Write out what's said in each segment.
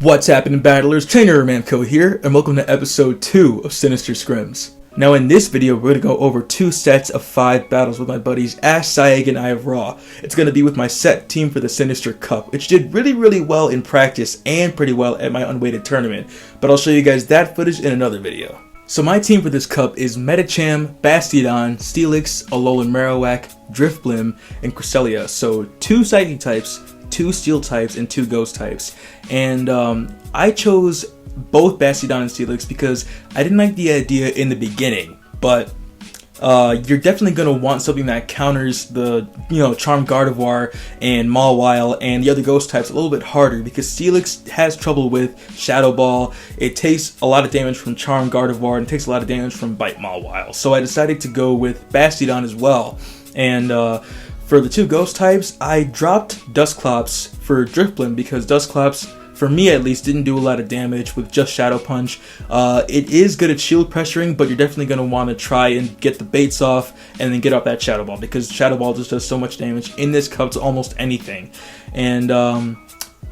What's happening, battlers? Trainer Ramco here, and welcome to episode 2 of Sinister Scrims. Now in this video, we're going to go over 2 sets of 5 battles with my buddies Ash, Saig, and I of Raw. It's going to be with my set team for the Sinister Cup, which did really well in practice and pretty well at my unweighted tournament, but I'll show you guys that footage in another video. So my team for this cup is Medicham, Bastiodon, Steelix, Alolan Marowak, Drifblim, and Cresselia. So 2 Psychic types, 2 Steel types, and 2 Ghost types. And I chose both Bastiodon and Steelix because I didn't like the idea in the beginning, but you're definitely going to want something that counters the, Charm Gardevoir and Mawile and the other Ghost types a little bit harder, because Steelix has trouble with Shadow Ball. It takes a lot of damage from Charm Gardevoir and it takes a lot of damage from Bite Mawile. So I decided to go with Bastiodon as well. And for the 2 Ghost types, I dropped Dusclops for Drifblim because Dusclops, for me at least, didn't do a lot of damage with just Shadow Punch. It is good at shield pressuring, but you're definitely going to want to try and get the baits off and then get off that Shadow Ball, because Shadow Ball just does so much damage in this cup to almost anything. And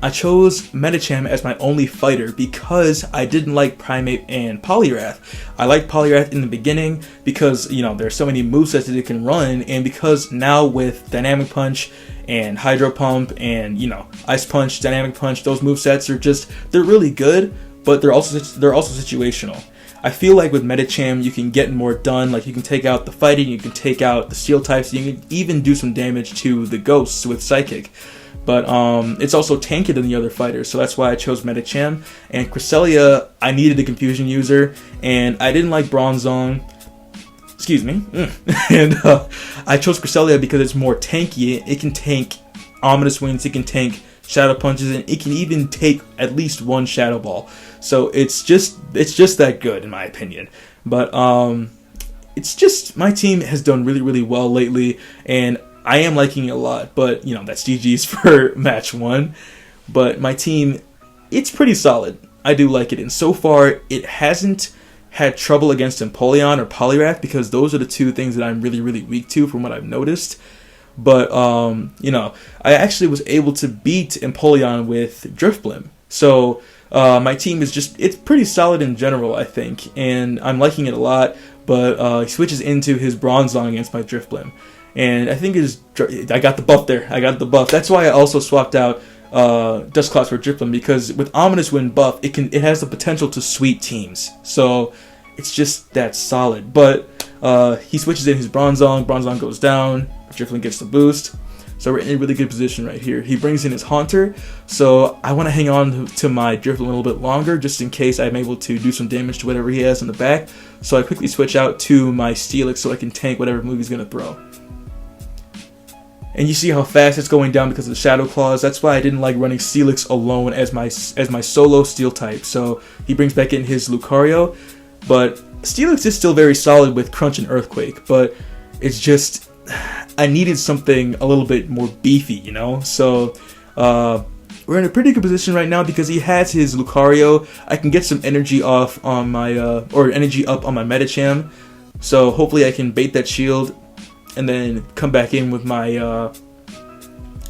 I chose Medicham as my only fighter because I didn't like Primate and Poliwrath. I liked Poliwrath in the beginning because, there's so many movesets that it can run, and because now with Dynamic Punch and Hydro Pump and, Ice Punch, Dynamic Punch, those movesets are they're really good, but they're also situational. I feel like with Medicham, you can get more done. Like, you can take out the fighting, you can take out the steel types, you can even do some damage to the ghosts with Psychic. But it's also tankier than the other fighters, so that's why I chose Medicham. And Cresselia, I needed a confusion user, and I didn't like Bronzong. Excuse me. And I chose Cresselia because it's more tanky. It can tank Ominous Winds, it can tank Shadow Punches, and it can even take at least 1 Shadow Ball. So it's just that good, in my opinion. But it's just, my team has done really well lately, and I am liking it a lot, but, that's GG's for match 1. But my team, it's pretty solid. I do like it, and so far, it hasn't had trouble against Empoleon or Poliwrath, because those are the 2 things that I'm really weak to from what I've noticed. But, I actually was able to beat Empoleon with Drifblim. So, my team is it's pretty solid in general, I think, and I'm liking it a lot, but he switches into his Bronzong against my Drifblim. And I think I got the buff there. I got the buff. That's why I also swapped out Dusclops for Drifblim, because with Ominous Wind buff, it has the potential to sweep teams. So it's just that solid. But he switches in his Bronzong. Bronzong goes down. Drifblim gets the boost. So we're in a really good position right here. He brings in his Haunter, so I want to hang on to my Drifblim a little bit longer, just in case I'm able to do some damage to whatever he has in the back. So I quickly switch out to my Steelix so I can tank whatever move he's going to throw. And you see how fast it's going down because of the Shadow Claws. That's why I didn't like running Steelix alone as my solo Steel type. So he brings back in his Lucario, but Steelix is still very solid with Crunch and Earthquake. But it's just, I needed something a little bit more beefy, So we're in a pretty good position right now because he has his Lucario. I can get some energy off on my energy up on my Medicham. So hopefully I can bait that shield and then come back in with my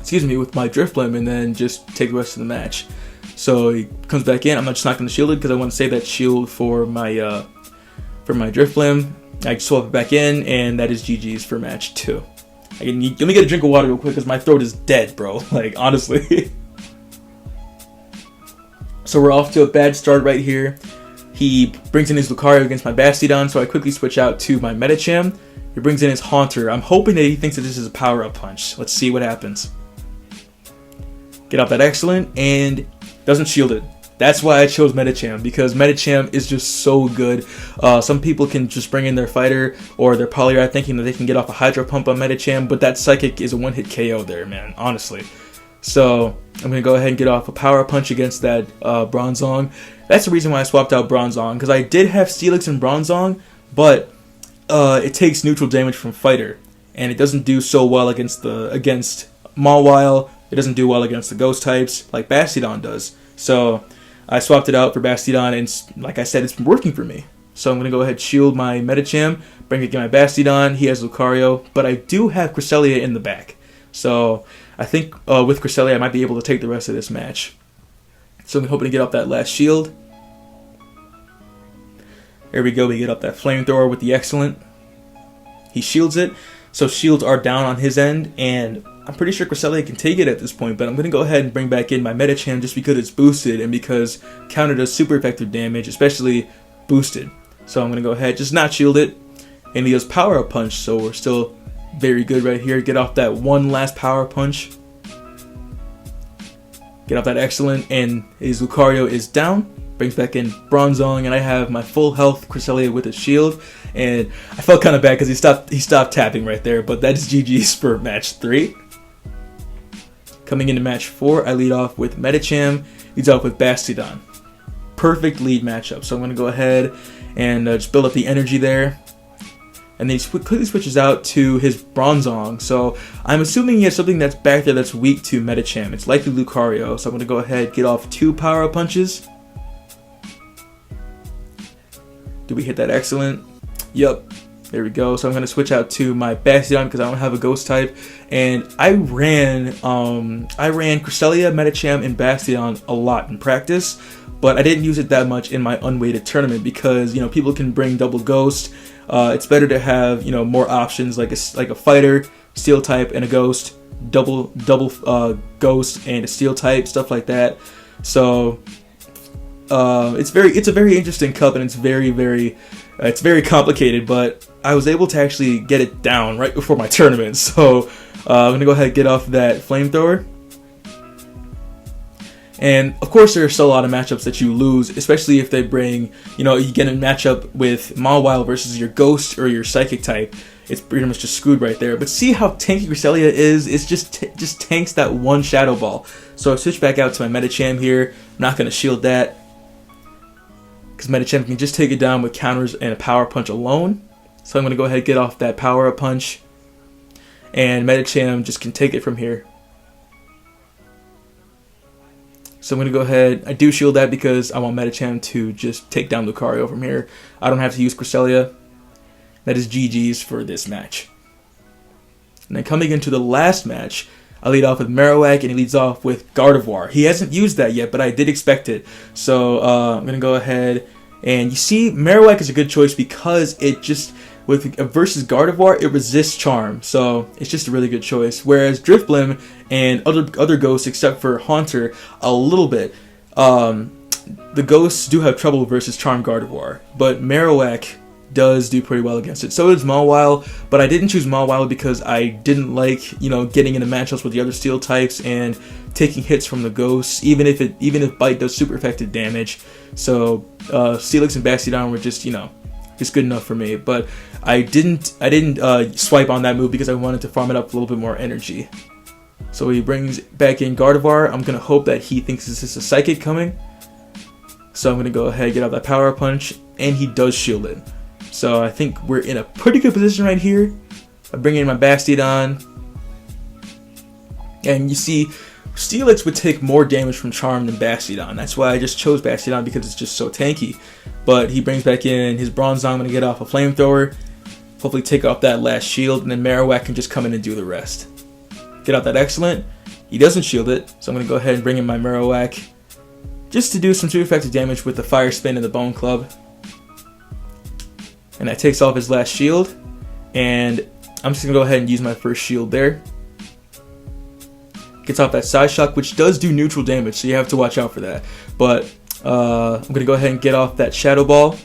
with my Drifblim, and then just take the rest of the match. So he comes back in. I'm just not going to shield it because I want to save that shield for my Drifblim. I swap it back in, and that is GG's for match 2. Let me get a drink of water real quick because my throat is dead, bro. Like, honestly. So we're off to a bad start right here. He brings in his Lucario against my Bastiodon, so I quickly switch out to my Medicham. He brings in his Haunter. I'm hoping that he thinks that this is a power-up punch. Let's see what happens. Get off that Excellent, and doesn't shield it. That's why I chose Medicham, because Medicham is just so good. Some people can just bring in their Fighter or their Poliwrath thinking that they can get off a Hydro Pump on Medicham, but that Psychic is a one-hit KO there, man, honestly. So I'm going to go ahead and get off a Power Punch against that Bronzong. That's the reason why I swapped out Bronzong, because I did have Steelix and Bronzong, but it takes neutral damage from Fighter, and it doesn't do so well against Mawile. It doesn't do well against the Ghost types like Bastiodon does. So I swapped it out for Bastiodon, and like I said, it's been working for me. So I'm going to go ahead and shield my Medicham, bring it to my Bastiodon. He has Lucario, but I do have Cresselia in the back. So I think with Cresselia, I might be able to take the rest of this match. So I'm hoping to get off that last shield. There we go, we get up that flamethrower with the excellent. He shields it, so shields are down on his end, and I'm pretty sure Cresselia can take it at this point, but I'm going to go ahead and bring back in my Medicham just because it's boosted and because counter does super effective damage, especially boosted. So I'm going to go ahead, just not shield it, and he does power up punch, so we're still very good right here. Get off that one last power punch. Get off that excellent, and his Lucario is down. Brings back in Bronzong, and I have my full health Cresselia with a shield, and I felt kind of bad because he stopped tapping right there, but that is GG's for match 3. Coming into match 4, I lead off with Medicham, leads off with Bastiodon. Perfect lead matchup, so I'm going to go ahead and just build up the energy there. And then he quickly switches out to his Bronzong, so I'm assuming he has something that's back there that's weak to Medicham. It's likely Lucario, so I'm going to go ahead, get off 2 power up punches. Do we hit that excellent? Yup. There we go. So I'm going to switch out to my Bastiodon because I don't have a ghost type. And I ran Cresselia, Medicham, and Bastiodon a lot in practice, but I didn't use it that much in my unweighted tournament because, you know, people can bring double ghost. It's better to have, you know, more options like a fighter, steel type, and a ghost, double ghost and a steel type, stuff like that. So it's a very interesting cup, and it's very complicated, but I was able to actually get it down right before my tournament. So I'm gonna go ahead and get off that flamethrower. And of course, there are still a lot of matchups that you lose, especially if they bring, you know, you get a matchup with Mawile versus your Ghost or your Psychic type. It's pretty much just screwed right there. But see how tanky Cresselia is? It's just tanks that one Shadow Ball. So I switch back out to my Medicham here. I'm not going to shield that, because Medicham can just take it down with counters and a Power Punch alone. So I'm going to go ahead and get off that Power Up Punch, and Medicham just can take it from here. So I'm going to go ahead, I do shield that because I want Medicham to just take down Lucario from here. I don't have to use Cresselia. That is GG's for this match. And then coming into the last match, I lead off with Marowak, and he leads off with Gardevoir. He hasn't used that yet, but I did expect it. So I'm going to go ahead, and you see Marowak is a good choice because it just, versus Gardevoir, it resists Charm. So it's just a really good choice. Whereas Drifblim and other ghosts, except for Haunter, a little bit, the ghosts do have trouble versus Charm Gardevoir. But Marowak does do pretty well against it. So does Mawile, but I didn't choose Mawile because I didn't like, you know, getting into matchups with the other steel types and taking hits from the ghosts, even if Bite does super effective damage. So Steelix and Bastiodon were just, you know, just good enough for me. But I didn't swipe on that move because I wanted to farm it up a little bit more energy. So he brings back in Gardevoir. I'm gonna hope that he thinks this is a Psychic coming. So I'm gonna go ahead and get out that Power Punch, and he does shield it. So I think we're in a pretty good position right here. I bring in my Bastiodon, and you see, Steelix would take more damage from Charm than Bastiodon. That's why I just chose Bastiodon, because it's just so tanky. But he brings back in his Bronzong. I'm going to get off a Flamethrower, hopefully take off that last shield, and then Marowak can just come in and do the rest. Get out that Excellent. He doesn't shield it, so I'm going to go ahead and bring in my Marowak just to do some super effective damage with the Fire Spin and the Bone Club. And that takes off his last shield, and I'm just going to go ahead and use my first shield there. Gets off that Side Shock, which does do neutral damage, so you have to watch out for that. But I'm going to go ahead and get off that Shadow Ball.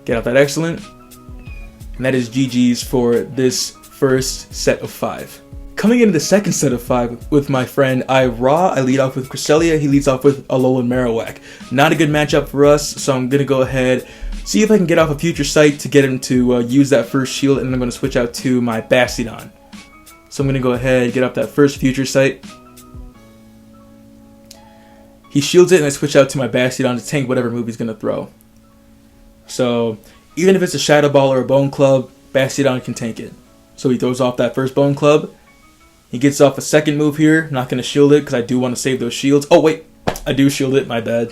Get out that Excellent. And that is GG's for this first set of 5. Coming into the second set of 5 with my friend iRaw, I lead off with Cresselia. He leads off with Alolan Marowak. Not a good matchup for us, so I'm going to go ahead, see if I can get off a Future Sight to get him to use that first shield, and then I'm going to switch out to my Bastiodon. So I'm going to go ahead and get up that first Future Sight. He shields it, and I switch out to my Bastiodon to tank whatever move he's going to throw. So even if it's a Shadow Ball or a Bone Club, Bastiodon can tank it. So he throws off that first Bone Club. He gets off a second move here. Not going to shield it because I do want to save those shields. Oh wait, I do shield it, my bad.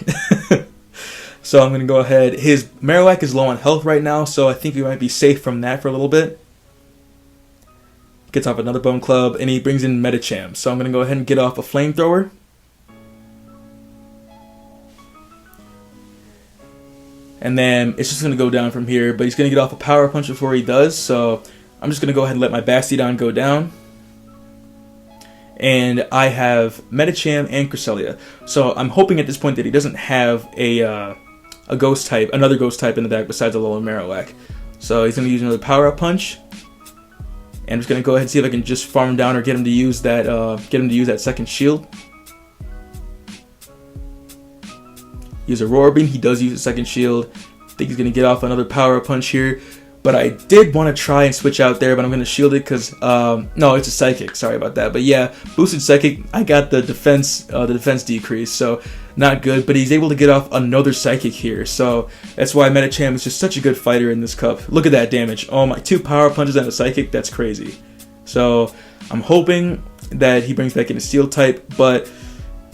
So I'm going to go ahead. His Marowak is low on health right now, so I think we might be safe from that for a little bit. Gets off another Bone Club, and he brings in Medicham. So I'm going to go ahead and get off a Flamethrower. And then it's just going to go down from here, but he's going to get off a Power Punch before he does, so I'm just going to go ahead and let my Bastiodon go down. And I have Medicham and Cresselia. So I'm hoping at this point that he doesn't have a ghost type, another ghost type in the deck besides a Alolan Marowak. So he's going to use another Power-Up Punch. And I'm just going to go ahead and see if I can just farm him down or get him to use that second shield. Use a Roar Beam. He does use a second shield. I think he's going to get off another Power Punch here. But I did want to try and switch out there, but I'm going to shield it because, no, it's a Psychic. Sorry about that. But yeah, boosted Psychic, I got the defense decrease, so not good. But he's able to get off another Psychic here, so that's why Medicham is just such a good fighter in this cup. Look at that damage. Oh my, 2 Power Punches and a Psychic, that's crazy. So I'm hoping that he brings back in a Steel type, but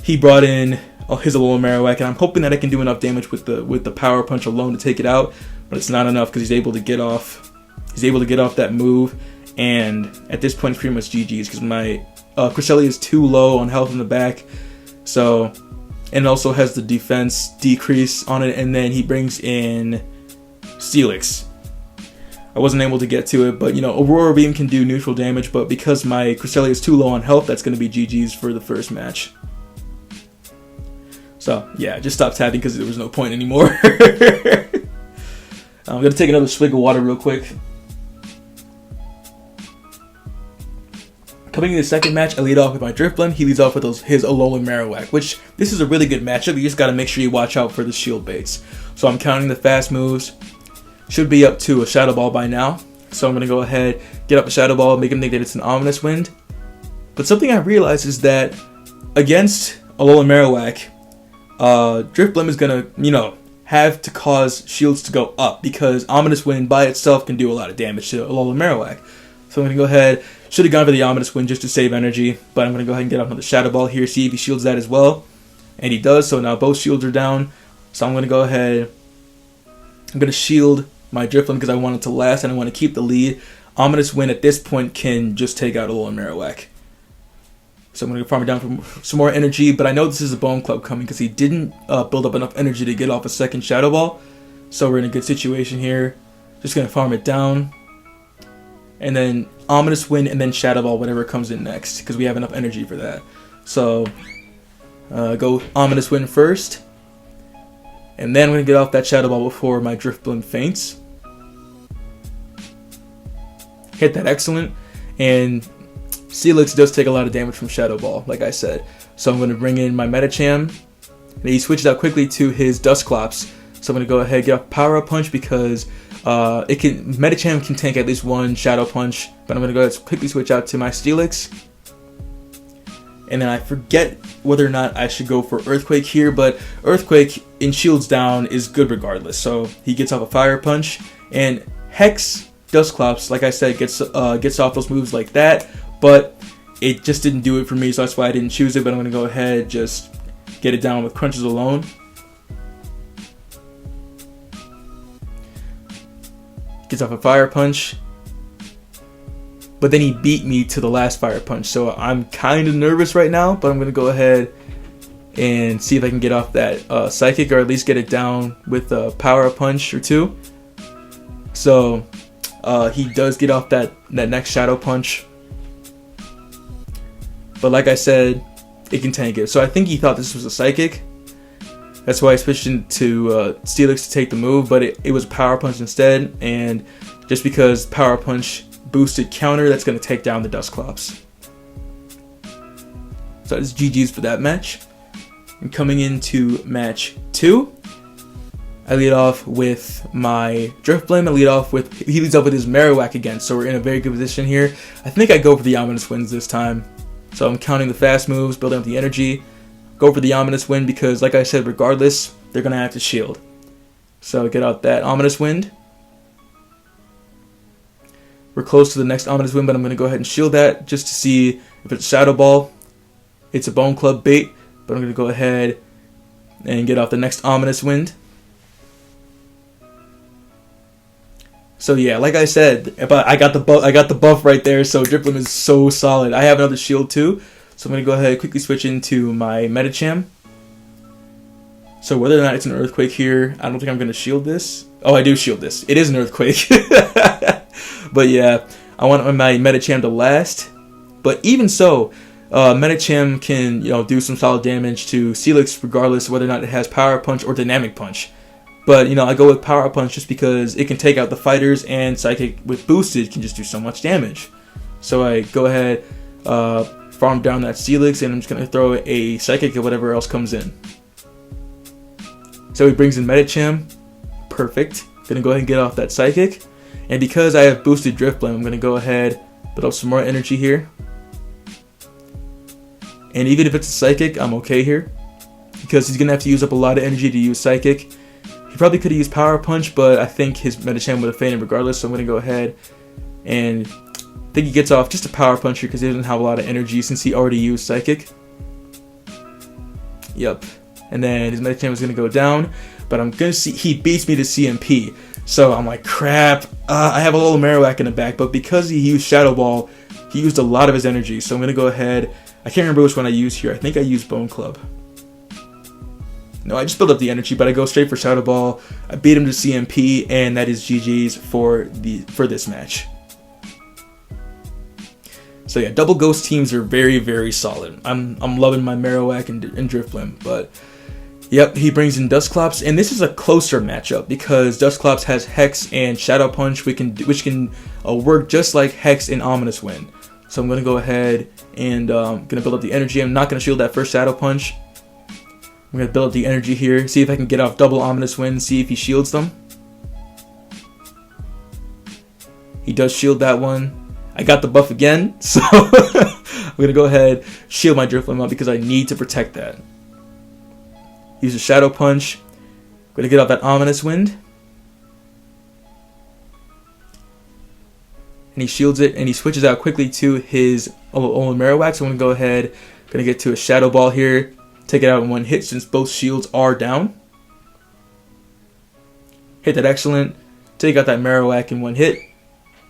he brought in his Alolan Marowak, and I'm hoping that I can do enough damage with the Power Punch alone to take it out. But it's not enough because he's able to get off that move, and at this point it's pretty much GG's because my Cresselia is too low on health in the back, so, and it also has the defense decrease on it, and then he brings in Steelix. I wasn't able to get to it, but you know, Aurora Beam can do neutral damage, but because my Cresselia is too low on health, that's going to be GG's for the first match. So yeah, just stop tapping because there was no point anymore. I'm going to take another swig of water real quick. Coming in the second match, I lead off with my Drifblim. He leads off with his Alolan Marowak, which this is a really good matchup. You just got to make sure you watch out for the shield baits. So I'm counting the fast moves. Should be up to a Shadow Ball by now. So I'm going to go ahead, get up a Shadow Ball, make him think that it's an Ominous Wind. But something I realized is that against Alolan Marowak, Drifblim is going to, you know, have to cause shields to go up because Ominous Wind by itself can do a lot of damage to Alolan Marowak. So I'm going to go ahead, should have gone for the Ominous Wind just to save energy, but I'm going to go ahead and get off another Shadow Ball here, see if he shields that as well. And he does, so now both shields are down. So I'm going to go ahead, I'm going to shield my Drifblim because I want it to last and I want to keep the lead. Ominous Wind at this point can just take out Alolan Marowak. So I'm going to farm it down for some more energy, but I know this is a Bone Club coming because he didn't build up enough energy to get off a second Shadow Ball. So we're in a good situation here. Just going to farm it down. And then Ominous Wind and then Shadow Ball, whatever comes in next, because we have enough energy for that. So go Ominous Wind first. And then I'm going to get off that Shadow Ball before my Drifblim faints. Hit that excellent. And Steelix does take a lot of damage from Shadow Ball, like I said. So I'm going to bring in my Medicham. And he switches out quickly to his Dusclops. So I'm going to go ahead and get a Power-Up Punch because Medicham can tank at least one Shadow Punch. But I'm going to go ahead and quickly switch out to my Steelix. And then I forget whether or not I should go for Earthquake here, but Earthquake in shields down is good regardless. So he gets off a Fire Punch. And Hex Dusclops, like I said, gets off those moves like that. But it just didn't do it for me, so that's why I didn't choose it. But I'm going to go ahead, just get it down with Crunches alone. Gets off a Fire Punch. But then he beat me to the last Fire Punch, so I'm kind of nervous right now. But I'm going to go ahead and see if I can get off that Psychic, or at least get it down with a Power Punch or two. So he does get off that next Shadow Punch. But like I said, it can tank it. So I think he thought this was a Psychic. That's why I switched into Steelix to take the move, but it was a Power Punch instead. And just because Power Punch boosted counter, that's going to take down the Dusclops. So it's GG's for that match. And coming into match 2, I lead off with my Drifblim. He leads off with his Marowak again, so we're in a very good position here. I think I go for the Ominous Winds this time. So I'm counting the fast moves, building up the energy. Go for the Ominous Wind because, like I said, regardless, they're going to have to shield. So get out that Ominous Wind. We're close to the next Ominous Wind, but I'm going to go ahead and shield that just to see if it's Shadow Ball. It's a Bone Club bait, but I'm going to go ahead and get off the next Ominous Wind. So yeah, like I said, but I got the buff right there. So Drifloon is so solid. I have another shield too, so I'm gonna go ahead and quickly switch into my Medicham. So whether or not it's an earthquake here, I don't think I'm gonna shield this. Oh, I do shield this. It is an earthquake. But yeah, I want my Medicham to last. But even so, Medicham can do some solid damage to Steelix regardless of whether or not it has Power Punch or Dynamic Punch. But I go with Power Punch just because it can take out the fighters, and Psychic with boosted can just do so much damage. So I go ahead, farm down that Steelix, and I'm just gonna throw a Psychic at whatever else comes in. So he brings in Medicham, perfect. Gonna go ahead and get off that Psychic, and because I have boosted Drifblim, I'm gonna go ahead build up some more energy here. And even if it's a Psychic, I'm okay here because he's gonna have to use up a lot of energy to use Psychic. He probably could have used Power Punch, but I think his Medicham would have fainted regardless, so I'm going to go ahead and I think he gets off just a Power Punch here because he doesn't have a lot of energy since he already used Psychic. Yep. And then his Medicham is going to go down, but I'm going to see he beats me to CMP. So I'm like, crap, I have a little Marowak in the back, but because he used Shadow Ball, he used a lot of his energy, so I'm going to go ahead. I can't remember which one I used here. I think I used Bone Club. No, I just built up the energy, but I go straight for Shadow Ball. I beat him to CMP, and that is GG's for this match. So yeah, double ghost teams are very, very solid. I'm loving my Marowak and Drifblim, but yep, he brings in Dusclops, and this is a closer matchup because Dusclops has Hex and Shadow Punch, which can work just like Hex and Ominous Wind. So I'm gonna go ahead and gonna build up the energy. I'm not gonna shield that first Shadow Punch. I'm going to build up the energy here, see if I can get off double Ominous Wind, see if he shields them. He does shield that one. I got the buff again, so I'm going to go ahead, shield my Drifblim out because I need to protect that. Use a Shadow Punch. I'm going to get off that Ominous Wind. And he shields it, and he switches out quickly to his Alolan Marowak, so I'm going to go ahead, going to get to a Shadow Ball here. Take it out in one hit since both shields are down. Hit that excellent. Take out that Marowak in one hit.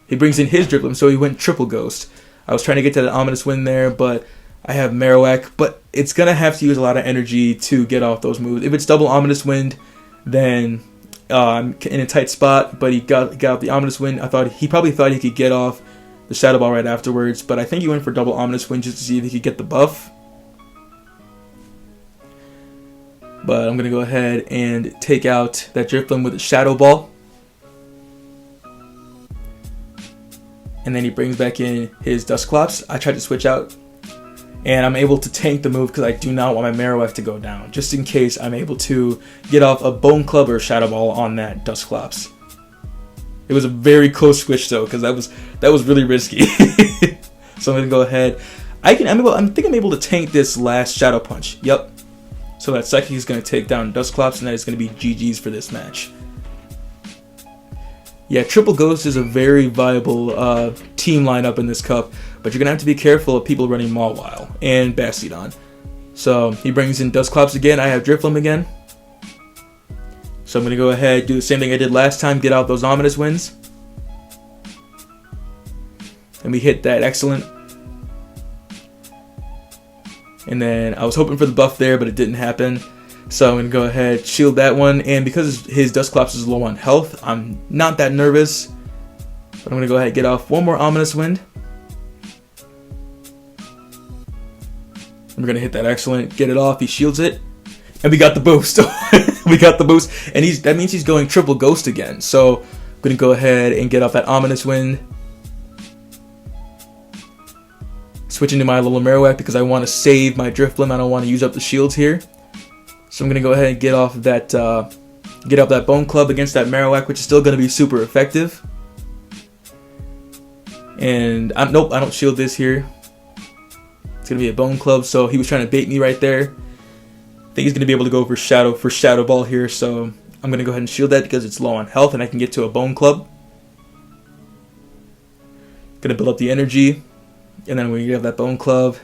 He brings in his Drifblim, so he went triple ghost. I was trying to get to the Ominous Wind there, but I have Marowak. But it's going to have to use a lot of energy to get off those moves. If it's double Ominous Wind, then I'm in a tight spot. But he got out the Ominous Wind. He probably thought he could get off the Shadow Ball right afterwards. But I think he went for double Ominous Wind just to see if he could get the buff. But I'm going to go ahead and take out that Drifblim with a Shadow Ball. And then he brings back in his Dusclops. I tried to switch out. And I'm able to tank the move because I do not want my Marowak to go down. Just in case I'm able to get off a Bone Club or a Shadow Ball on that Dusclops. It was a very close switch though because that was really risky. So I'm going to go ahead. I think I'm able to tank this last Shadow Punch. Yep. So that Psychic is going to take down Dusclops, and that is going to be GG's for this match. Yeah, Triple Ghost is a very viable team lineup in this cup, but you're going to have to be careful of people running Mawile and Bastiodon. So he brings in Dusclops again. I have Drifblim again. So I'm going to go ahead, do the same thing I did last time, get out those Ominous Winds. And we hit that excellent. And then I was hoping for the buff there, but it didn't happen. So I'm going to go ahead, shield that one. And because his Dusclops is low on health, I'm not that nervous. But I'm going to go ahead and get off one more Ominous Wind. We're going to hit that excellent, get it off, he shields it. And we got the boost. We got the boost. And that means he's going triple ghost again. So I'm going to go ahead and get off that Ominous Wind. Switching to my little Marowak because I want to save my Drifblim. I don't want to use up the shields here. So I'm going to go ahead and get off that Bone Club against that Marowak, which is still going to be super effective. And nope, I don't shield this here. It's going to be a Bone Club, so he was trying to bait me right there. I think he's going to be able to go for Shadow Ball here, so I'm going to go ahead and shield that because it's low on health and I can get to a Bone Club. Going to build up the energy. And then we have that Bone Club.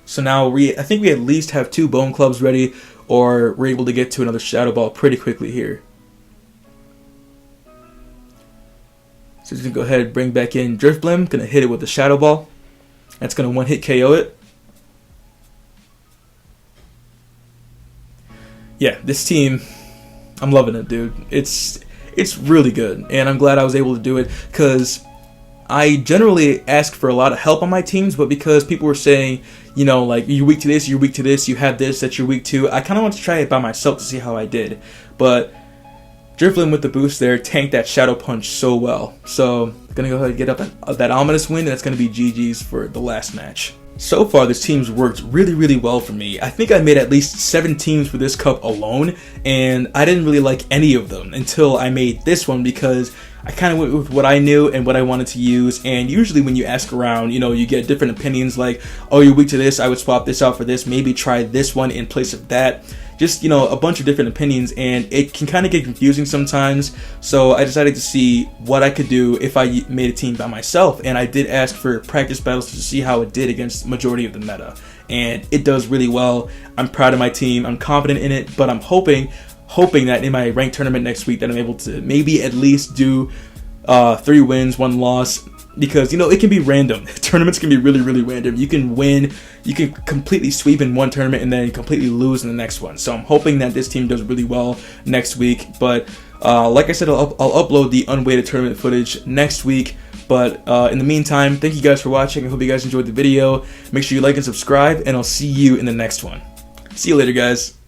So now I think we at least have 2 Bone Clubs ready, or we're able to get to another Shadow Ball pretty quickly here. So just gonna go ahead and bring back in Drifblim. Gonna hit it with the Shadow Ball. That's gonna one-hit KO it. Yeah, this team, I'm loving it, dude. It's really good, and I'm glad I was able to do it because I generally ask for a lot of help on my teams, but because people were saying, you know, like, you're weak to this, you're weak to this, you have this that you're weak to, I kind of want to try it by myself to see how I did. But Drifblim with the boost there tanked that Shadow Punch so well. So, gonna go ahead and get up that ominous win, and that's gonna be GG's for the last match. So far, this team's worked really well for me. I think I made at least 7 teams for this cup alone, and I didn't really like any of them until I made this one because I kind of went with what I knew and what I wanted to use. And usually when you ask around, you know, you get different opinions like, oh, you're weak to this, I would swap this out for this, maybe try this one in place of that. Just, you know, a bunch of different opinions, and it can kind of get confusing sometimes. So I decided to see what I could do if I made a team by myself, and I did ask for practice battles to see how it did against the majority of the meta, and it does really well. I'm proud of my team, I'm confident in it, but I'm hoping that in my ranked tournament next week that I'm able to maybe at least do 3 wins, 1 loss, because, you know, it can be random. Tournaments can be really random. You can win, you can completely sweep in one tournament and then completely lose in the next one. So I'm hoping that this team does really well next week. But like I said, I'll upload the unweighted tournament footage next week. But in the meantime, thank you guys for watching. I hope you guys enjoyed the video. Make sure you like and subscribe, and I'll see you in the next one. See you later, guys.